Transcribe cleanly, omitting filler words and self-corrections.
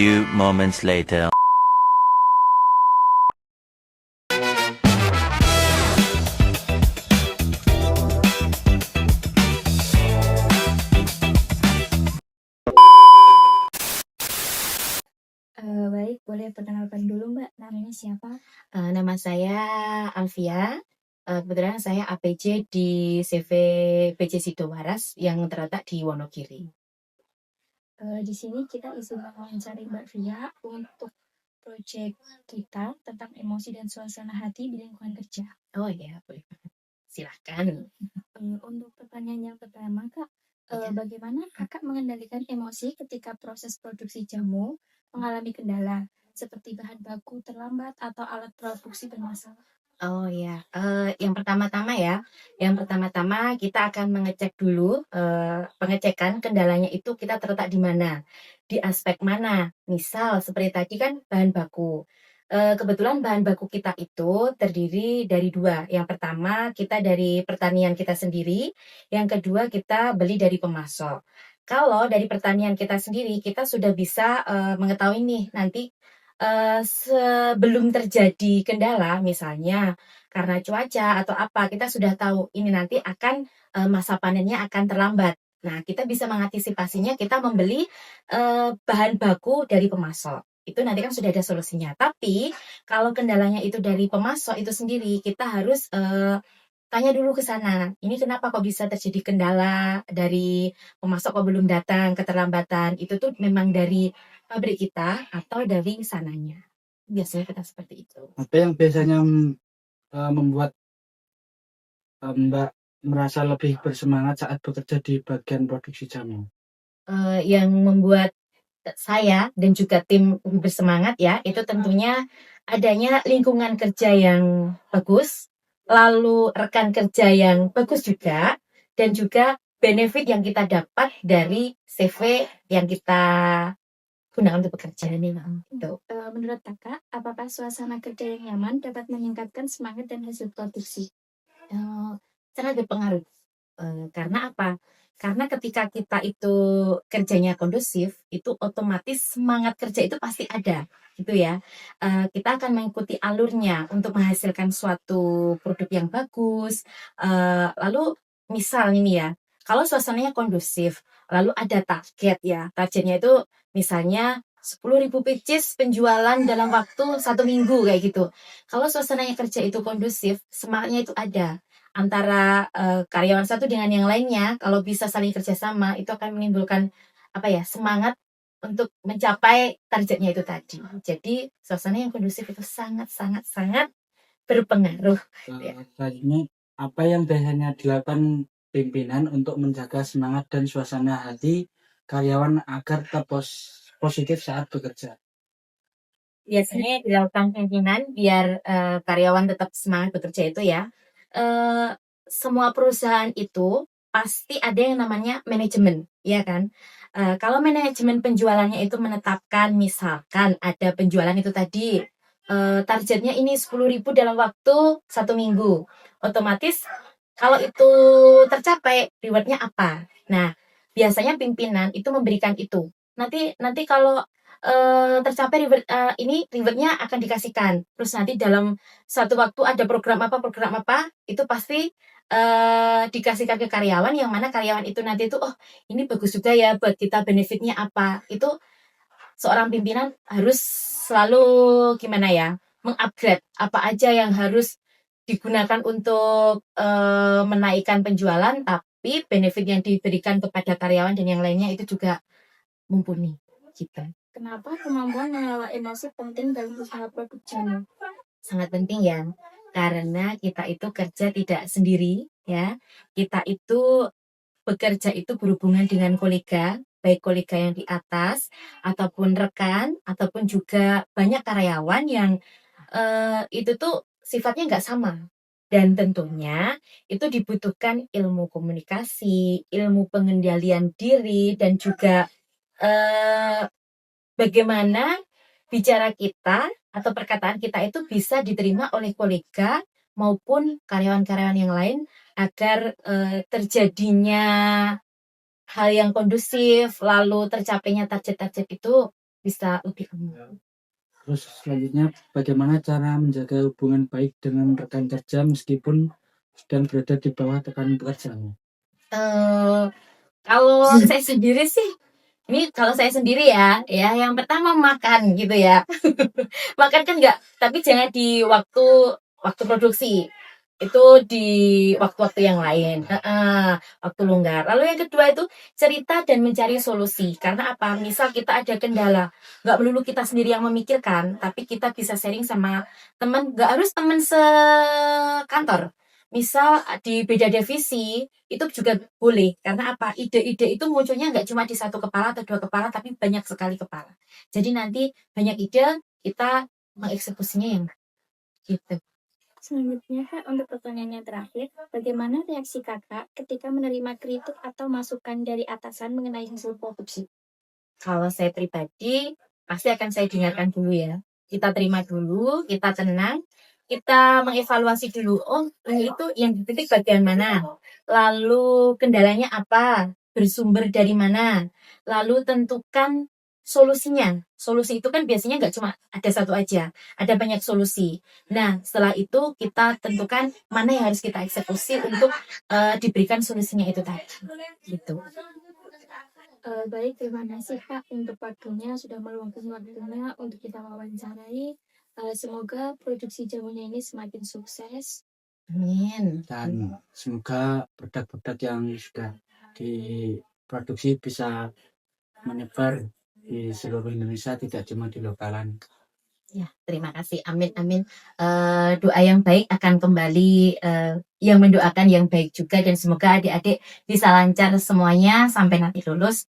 few moments later. Baik, boleh perkenalkan dulu Mbak, namanya siapa? Nama saya Alfia. Kebetulan saya APJ di CV PJ Sidowaras yang terletak di Wonogiri. Di sini kita izin mewawancari Mbak Via untuk proyek kita tentang emosi dan suasana hati di lingkungan kerja. Oh iya, boleh banget. Silahkan. Untuk pertanyaan yang pertama Kak, Iya. bagaimana Kakak mengendalikan emosi ketika proses produksi jamu mengalami kendala, seperti bahan baku terlambat atau alat produksi bermasalah? Oh ya, yang pertama-tama kita akan mengecek dulu, pengecekan kendalanya itu kita terletak di mana, di aspek mana. Misal seperti tadi kan bahan baku, kebetulan bahan baku kita itu terdiri dari 2, yang pertama kita dari pertanian kita sendiri, yang kedua kita beli dari pemasok. Kalau dari pertanian kita sendiri, kita sudah bisa, mengetahui nih nanti, sebelum terjadi kendala misalnya karena cuaca atau apa, kita sudah tahu ini nanti akan, masa panennya akan terlambat. Nah, kita bisa mengantisipasinya, kita membeli, bahan baku dari pemasok. Itu nanti kan sudah ada solusinya. Tapi kalau kendalanya itu dari pemasok itu sendiri, kita harus, tanya dulu ke sana, "Ini kenapa kok bisa terjadi kendala dari pemasok kok belum datang, keterlambatan?" Itu tuh memang dari pabrik kita atau dari sananya. Biasanya kita seperti itu. Apa yang biasanya membuat Mbak merasa lebih bersemangat saat bekerja di bagian produksi jamu? Yang membuat saya dan juga tim lebih bersemangat ya, itu tentunya adanya lingkungan kerja yang bagus, lalu rekan kerja yang bagus juga, dan juga benefit yang kita dapat dari CV yang kita gunakan untuk bekerja nih, gitu. Menurut Kakak, apakah suasana kerja yang nyaman dapat meningkatkan semangat dan hasil produksi? Sangat berpengaruh. Karena apa? Karena ketika kita itu kerjanya kondusif, itu otomatis semangat kerja itu pasti ada, gitu ya. Kita akan mengikuti alurnya untuk menghasilkan suatu produk yang bagus. Lalu misal ini ya, kalau suasananya kondusif, lalu ada target ya, targetnya itu misalnya 10.000 pieces penjualan dalam waktu 1 minggu kayak gitu. Kalau suasananya kerja itu kondusif, semangatnya itu ada antara, karyawan satu dengan yang lainnya, kalau bisa saling kerjasama, itu akan menimbulkan, apa ya, semangat untuk mencapai targetnya itu tadi. Jadi, suasana yang kondusif itu sangat sangat sangat berpengaruh, ya. Selanjutnya, apa yang biasanya dilakukan pimpinan untuk menjaga semangat dan suasana hati karyawan agar tetap positif saat bekerja? Biasanya dilakukan pimpinan biar, karyawan tetap semangat bekerja itu ya, semua perusahaan itu pasti ada yang namanya manajemen, ya kan? Kalau manajemen penjualannya itu menetapkan misalkan ada penjualan itu tadi, targetnya ini 10.000 dalam waktu 1 minggu, otomatis kalau itu tercapai reward-nya apa? Nah, biasanya pimpinan itu memberikan itu. Nanti nanti kalau tercapai ini reward-nya akan dikasihkan. Terus nanti dalam satu waktu ada program apa, itu pasti, dikasihkan ke karyawan, yang mana karyawan itu nanti itu, "Oh, ini bagus juga ya buat kita, benefit-nya apa." Itu seorang pimpinan harus selalu gimana ya, meng-upgrade apa aja yang harus digunakan untuk, menaikkan penjualan, tapi benefit yang diberikan kepada karyawan dan yang lainnya itu juga mumpuni, gitu. Kenapa kemampuan mengelola emosi penting dalam usaha produk jamu? Sangat penting ya, karena kita itu kerja tidak sendiri ya, kita itu bekerja itu berhubungan dengan kolega, baik kolega yang di atas, ataupun rekan, ataupun juga banyak karyawan yang, itu tuh sifatnya nggak sama. Dan tentunya itu dibutuhkan ilmu komunikasi, ilmu pengendalian diri, dan juga, eee bagaimana bicara kita atau perkataan kita itu bisa diterima oleh kolega maupun karyawan-karyawan yang lain agar, terjadinya hal yang kondusif, lalu tercapainya target-target itu bisa lebih aman. Terus selanjutnya, bagaimana cara menjaga hubungan baik dengan rekan kerja meskipun sedang berada di bawah tekanan pekerjaan? Kalau saya sendiri sih, ini kalau saya sendiri ya yang pertama makan gitu ya. Makan kan enggak, tapi jangan di waktu produksi. Itu di waktu-waktu yang lain. Waktu longgar. Lalu yang kedua itu cerita dan mencari solusi. Karena apa? Misal kita ada kendala, nggak melulu kita sendiri yang memikirkan, tapi kita bisa sharing sama teman, nggak harus teman sekantor. Misal di beda divisi, itu juga boleh. Karena apa? Ide-ide itu munculnya nggak cuma di satu kepala atau dua kepala, tapi banyak sekali kepala. Jadi nanti banyak ide, kita mengeksekusinya yang gitu. Selanjutnya, Kak, untuk pertanyaannya terakhir, bagaimana reaksi Kakak ketika menerima kritik atau masukan dari atasan mengenai hasil produksi? Kalau saya pribadi, pasti akan saya dengarkan dulu ya. Kita terima dulu, kita tenang, kita mengevaluasi dulu. Oh, ini itu yang dititik bagian mana? Lalu kendalanya apa? Bersumber dari mana? Lalu tentukan solusinya. Solusi itu kan biasanya nggak cuma ada satu aja, ada banyak solusi. Nah, setelah itu kita tentukan mana yang harus kita eksekusi untuk diberikan solusinya itu tadi. Gitu. Baik, terima kasih Kak untuk waktunya, sudah meluangkan waktunya untuk kita wawancarai. Semoga produksi jamunya ini semakin sukses. Amin. Dan semoga produk-produk yang sudah diproduksi bisa menyebar di seluruh Indonesia, tidak cuma di lokalan. Ya, terima kasih. Amin, amin. Doa yang baik akan kembali, yang mendoakan yang baik juga, dan semoga adik-adik bisa lancar semuanya sampai nanti lulus.